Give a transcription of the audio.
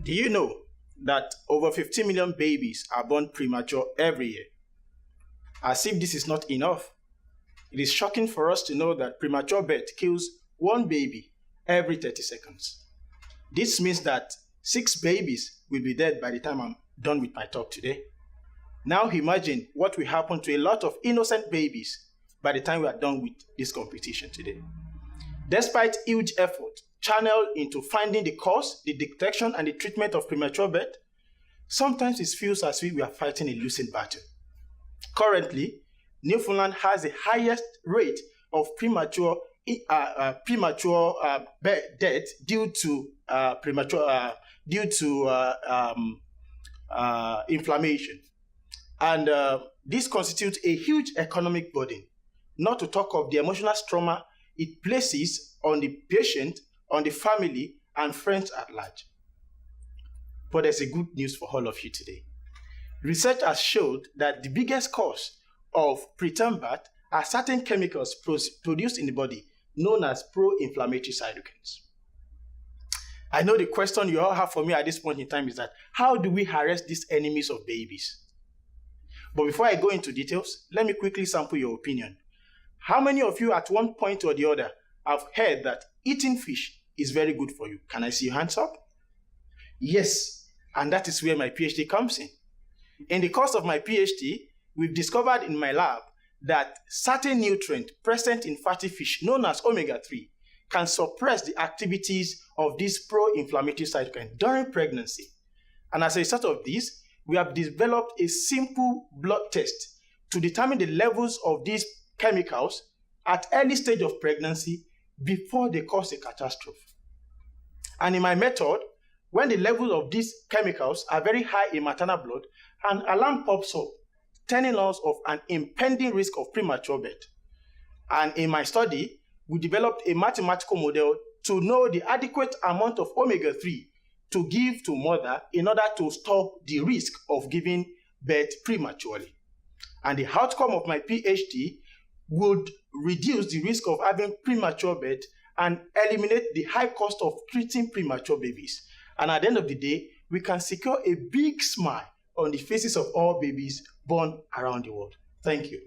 Do you know that over 50 million babies are born premature every year? As if this is not enough, it is shocking for us to know that premature birth kills one baby every 30 seconds. This means that 6 babies will be dead by the time I'm done with my talk today. Now imagine what will happen to a lot of innocent babies by the time we are done with this competition today. Despite huge effort channeled into finding the cause, the detection, and the treatment of premature birth, sometimes it feels as if we are fighting a losing battle. Currently, Newfoundland has the highest rate of premature death due to inflammation, and this constitutes a huge economic burden. Not to talk of the emotional trauma it places on the patient, on the family, and friends at large. But there's a good news for all of you today. Research has showed that the biggest cause of preterm birth are certain chemicals produced in the body known as pro-inflammatory cytokines. I know the question you all have for me at this point in time is that how do we arrest these enemies of babies? But before I go into details, let me quickly sample your opinion. How many of you at one point or the other have heard that eating fish is very good for you? Can I see your hands up? Yes, and that is where my PhD comes in. In the course of my PhD, we've discovered in my lab that certain nutrient present in fatty fish, known as omega-3, can suppress the activities of this pro-inflammatory cytokine during pregnancy. And as a result of this, we have developed a simple blood test to determine the levels of these chemicals at early stage of pregnancy before they cause a catastrophe. And in my method, when the levels of these chemicals are very high in maternal blood, an alarm pops up, telling us of an impending risk of premature birth. And in my study, we developed a mathematical model to know the adequate amount of omega-3 to give to mother in order to stop the risk of giving birth prematurely. And the outcome of my PhD would reduce the risk of having premature birth and eliminate the high cost of treating premature babies. And at the end of the day, we can secure a big smile on the faces of all babies born around the world. Thank you.